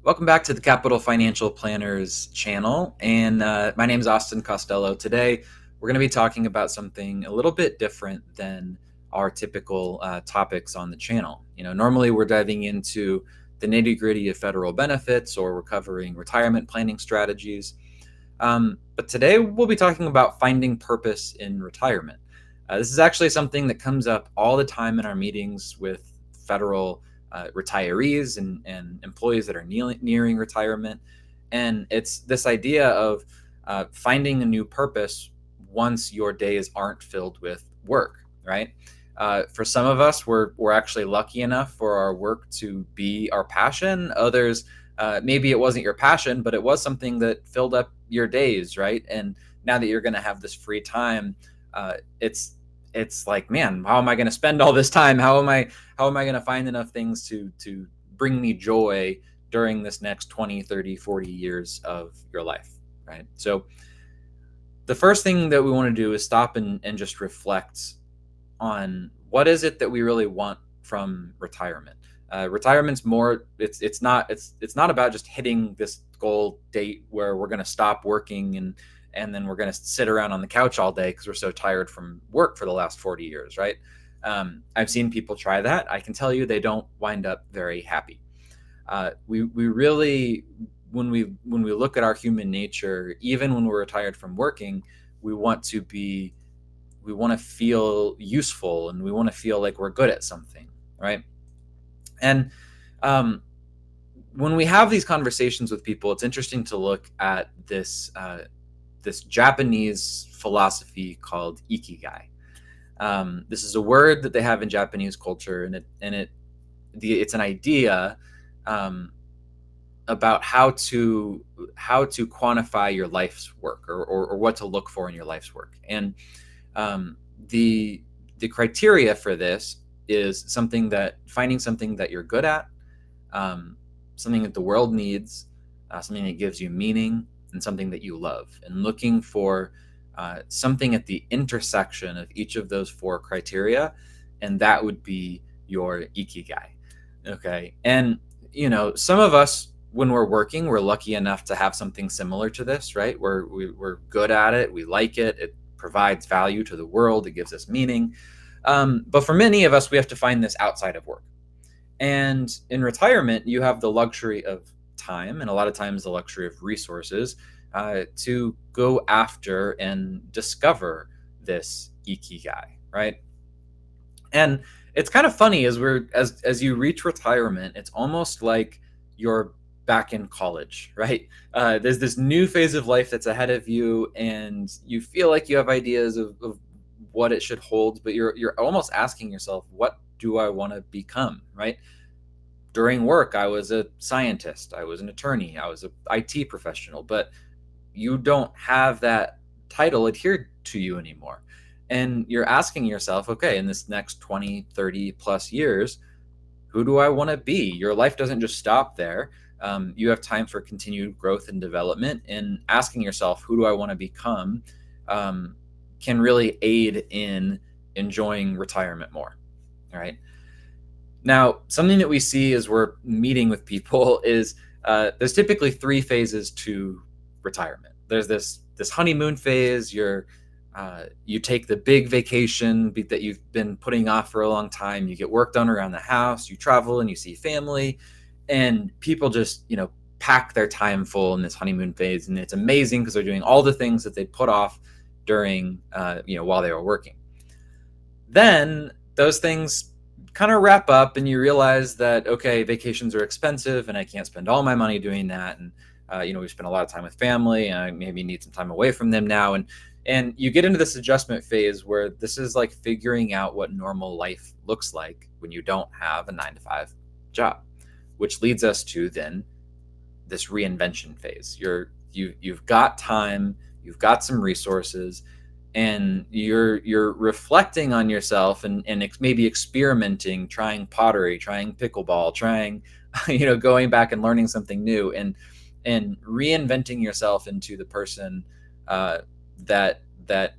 Welcome back to the Capital Financial Planners channel. And my name is Austin Costello. Today, we're going to be talking about something a little bit different than our typical topics on the channel. Normally we're diving into the nitty gritty of federal benefits, or we're covering retirement planning strategies. But today, we'll be talking about finding purpose in retirement. This is actually something that comes up all the time in our meetings with federal retirees and employees that are nearing retirement. And it's this idea of finding a new purpose once your days aren't filled with work, right? For some of us, we're actually lucky enough for our work to be our passion. Others, maybe it wasn't your passion, but it was something that filled up your days, right? And now that you're going to have this free time, it's like, man, how am I going to spend all this time? How am I going to find enough things to bring me joy during this next 20, 30, 40 years of your life, right? So the first thing that we want to do is stop and just reflect on what is it that we really want from retirement. Retirement's more, it's not about just hitting this goal date where we're going to stop working and then we're going to sit around on the couch all day because we're so tired from work for the last 40 years, right? I've seen people try that. I can tell you they don't wind up very happy. We really, when we look at our human nature, even when we're retired from working, we want to feel useful, and we want to feel like we're good at something, right? And when we have these conversations with people, it's interesting to look at this Japanese philosophy called Ikigai. This is a word that they have in Japanese culture, and it's an idea about how to quantify your life's work, or what to look for in your life's work. And the criteria for this is finding something that you're good at, something that the world needs, something that gives you meaning, and something that you love, and looking for something at the intersection of each of those four criteria, and that would be your Ikigai. Okay, and some of us, when we're working, we're lucky enough to have something similar to this, right? We're good at it, we like it, it provides value to the world, it gives us meaning. But for many of us, we have to find this outside of work. And in retirement, you have the luxury of time, and a lot of times the luxury of resources, to go after and discover this Ikigai, right? And it's kind of funny, as you reach retirement, it's almost like you're back in college, right? There's this new phase of life that's ahead of you, and you feel like you have ideas of what it should hold, but you're almost asking yourself, what do I want to become, right? During work, I was a scientist, I was an attorney, I was an IT professional, but you don't have that title adhered to you anymore. And you're asking yourself, okay, in this next 20, 30 plus years, who do I want to be? Your life doesn't just stop there. You have time for continued growth and development, and asking yourself, who do I want to become, can really aid in enjoying retirement more. All right. Now, something that we see as we're meeting with people is there's typically three phases to retirement. There's this honeymoon phase. You take the big vacation that you've been putting off for a long time. You get work done around the house. You travel and you see family, and people just pack their time full in this honeymoon phase, and it's amazing because they're doing all the things that they put off during while they were working. Then those things kind of wrap up, and you realize that, okay, vacations are expensive and I can't spend all my money doing that, and we spend a lot of time with family, and I maybe need some time away from them now, and you get into this adjustment phase where this is like figuring out what normal life looks like when you don't have a 9-to-5 job, which leads us to then this reinvention phase. You've got time, you've got some resources, and you're reflecting on yourself, and maybe experimenting, trying pottery, trying pickleball, trying going back and learning something new, and reinventing yourself into the person that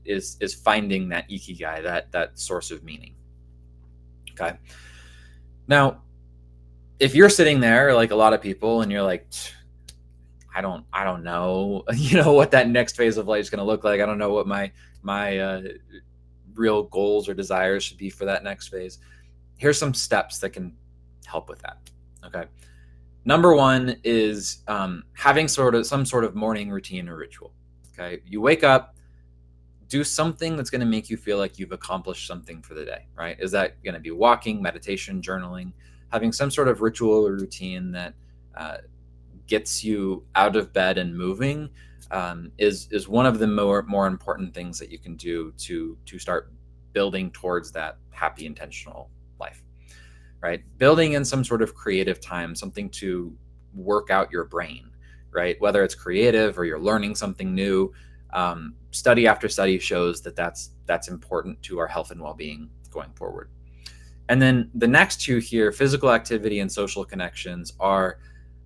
is finding that Ikigai, that source of meaning. Okay. Now, if you're sitting there like a lot of people and you're like, I don't know, what that next phase of life is going to look like. I don't know what my real goals or desires should be for that next phase. Here's some steps that can help with that. Okay. Number one is having some sort of morning routine or ritual. Okay. You wake up, do something that's going to make you feel like you've accomplished something for the day, right? Is that going to be walking, meditation, journaling, having some sort of ritual or routine that gets you out of bed and moving is one of the more important things that you can do to start building towards that happy, intentional life, right? Building in some sort of creative time, something to work out your brain, right? Whether it's creative or you're learning something new. Study after study shows that that's important to our health and well-being going forward. And then the next two here, physical activity and social connections, are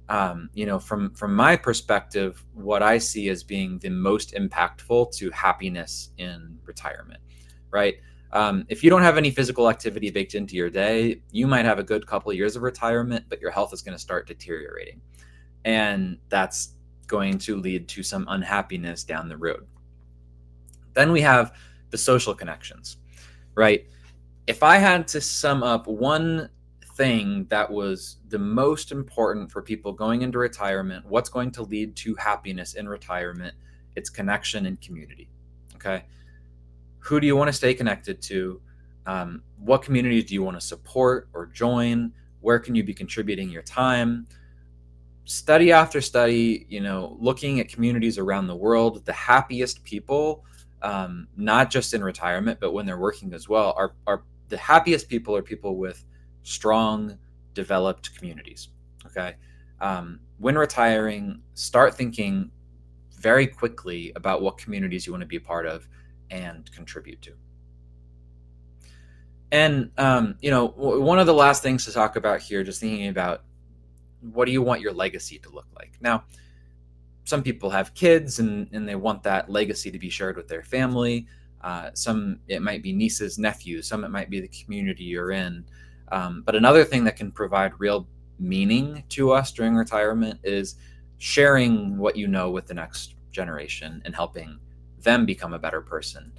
from my perspective, what I see as being the most impactful to happiness in retirement, right? If you don't have any physical activity baked into your day, you might have a good couple of years of retirement, but your health is going to start deteriorating. And that's going to lead to some unhappiness down the road. Then we have the social connections, right? If I had to sum up one thing that was the most important for people going into retirement, what's going to lead to happiness in retirement, it's connection and community. Okay. Who do you want to stay connected to? What communities do you want to support or join? Where can you be contributing your time? Study after study, looking at communities around the world, the happiest people, not just in retirement, but when they're working as well, are the happiest people are people with strong, developed communities. Okay. When retiring, start thinking very quickly about what communities you want to be a part of and contribute to. And, one of the last things to talk about here, just thinking about what do you want your legacy to look like? Now, some people have kids and they want that legacy to be shared with their family. Some, it might be nieces, nephews, some it might be the community you're in. But another thing that can provide real meaning to us during retirement is sharing what you know with the next generation and helping them become a better person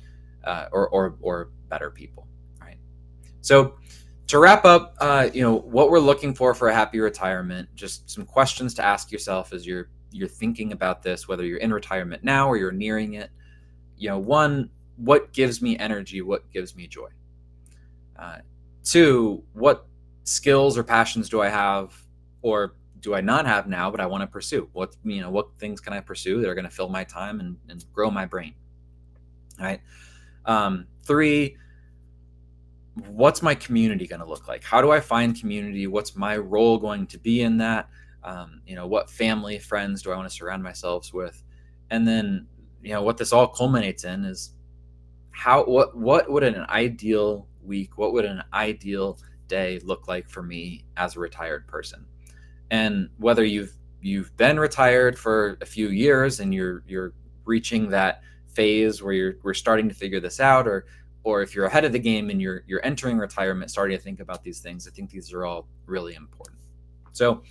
or better people, right? So to wrap up, what we're looking for a happy retirement, just some questions to ask yourself as you're thinking about this, whether you're in retirement now or you're nearing it. One, what gives me energy? What gives me joy? Two, what skills or passions do I have or do I not have now, but I want to pursue? What things can I pursue that are going to fill my time and grow my brain? All right. Three, what's my community going to look like? How do I find community? What's my role going to be in that? What family, friends do I want to surround myself with? And then, what this all culminates in is what would an ideal week, what would an ideal day look like for me as a retired person? And whether you've been retired for a few years and you're reaching that phase where we're starting to figure this out, or if you're ahead of the game and you're entering retirement, starting to think about these things, I think these are all really important. So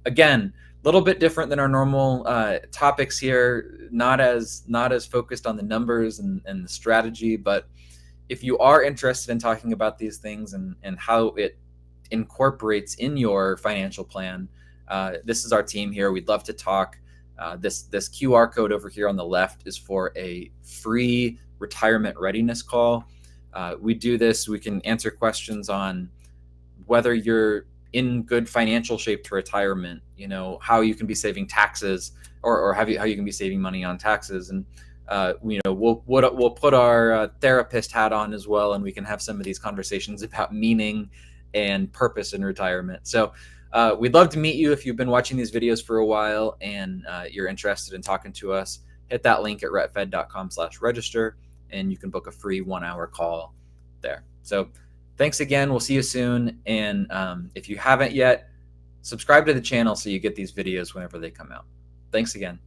again, a little bit different than our normal topics here, not as focused on the numbers and the strategy, but if you are interested in talking about these things and how it incorporates in your financial plan, this is our team here. We'd love to talk. This QR code over here on the left is for a free retirement readiness call. We do this, we can answer questions on whether you're in good financial shape to retirement, how you can be saving taxes or how you can be saving money on taxes. And, we'll put our therapist hat on as well, and we can have some of these conversations about meaning and purpose in retirement. So we'd love to meet you if you've been watching these videos for a while and you're interested in talking to us. Hit that link at retfed.com/register, and you can book a free 1-hour call there. So thanks again. We'll see you soon. And if you haven't yet, subscribe to the channel so you get these videos whenever they come out. Thanks again.